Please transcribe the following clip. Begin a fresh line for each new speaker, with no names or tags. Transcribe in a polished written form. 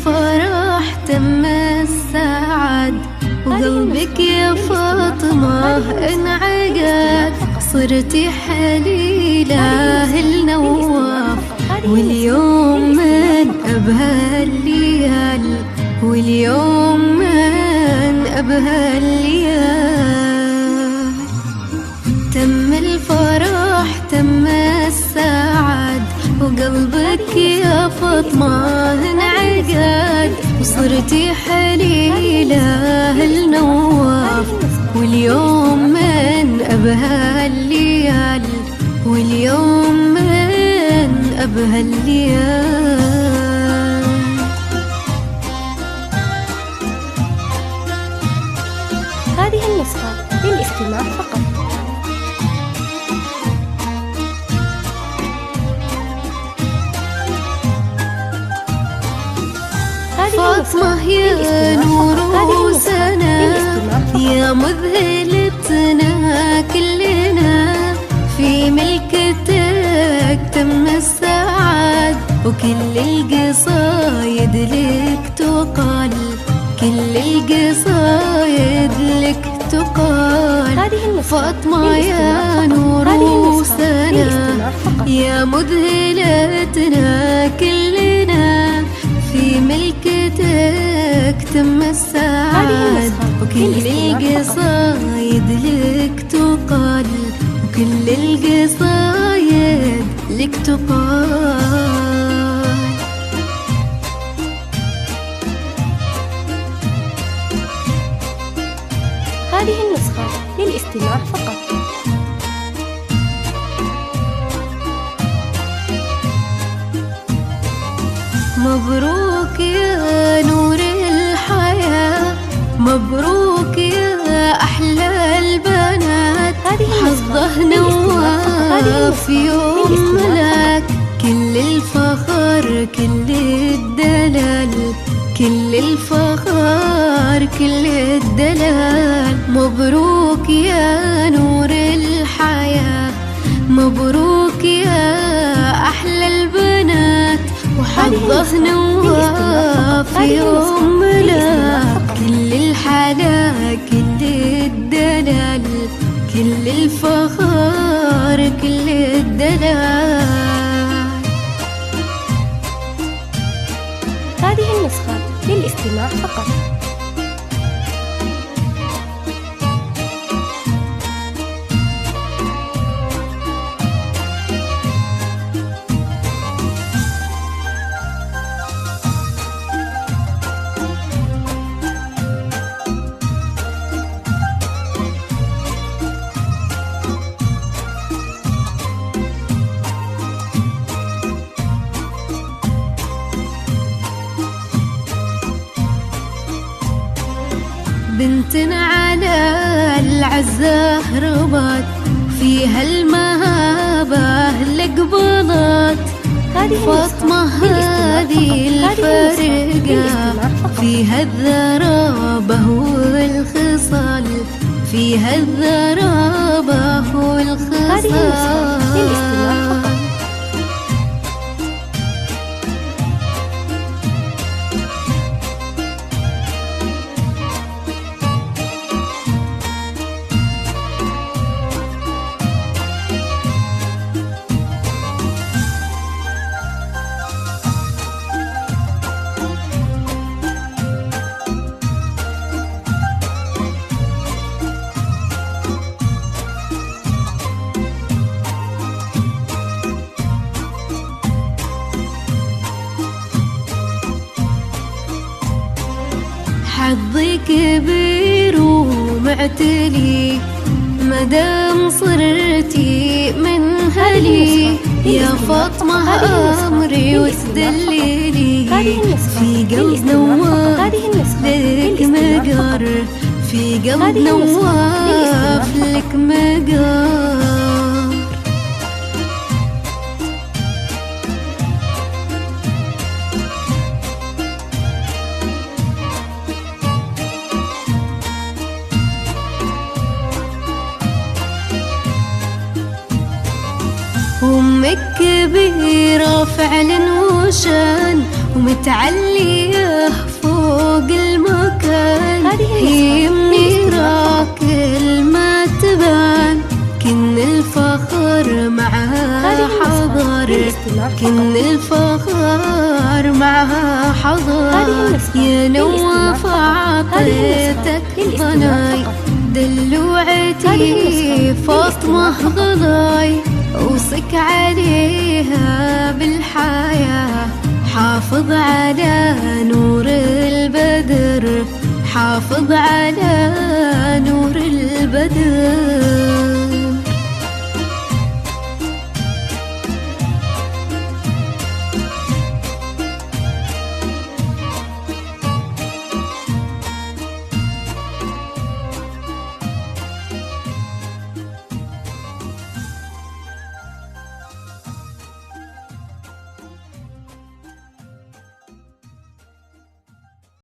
الفرح تم السعد، وقلبك يا فاطمة انعقد، صرتي حليلة النواف، واليوم من أبهى الليال، واليوم من أبهى الليال. تم الفرح تم السعد، وقلبك يا فاطمة انعقد، وصرتي حليلة النواف، واليوم من أبهى الليال، واليوم من أبهى الليال.
هذه النسخة للاستماع فقط.
فاطمة يا نور وسنا، يا مذهلتنا كلنا، في ملكتك تم السعد، وكل القصايد لك تقال، كل القصايد لك تقال. فاطمة يا نور وسنا، يا مذهلتنا كلنا، في ملكتك تم السعد، وكل القصايد لك تقال، وكل القصايد لك تقال.
هذه النسخة للاستماع فقط.
مبروك يا نور الحياة، مبروك يا أحلى البنات، حظه نواف يوم لك، كل الفخر كل الدلال، كل الفخر كل الدلال. مبروك يا نور الحياة، مبروك يا أحلى البنات، وحظه نواف يوم لك، كل الحلا كل الدلال، كل الفخر كل الدلال.
هذه النسخة للاستماع فقط.
بنت على العزة هربت، فيها المهابة لقبضت، فاطمة هذه الفرقة، فيها الذرابة والخصال، فيها الذرابة والخصال. حظي كبير ومعتلي، مدام صرتي من هلي، يا فاطمة أمري وتدللي، في قلب نواف لك مقر، في قلب نواف لك مقر. أمك كبيرة فعلا وشان ومتعلية فوق المكان، هي منيرة كل ما تبان، كن الفخر معها حضر، كن الفخر معها حضر. يا نواف عطيتك ضناي، دلوعتي فاطمة غلاي، أوصك عليها بالحياة، حافظ على نور البدر، حافظ على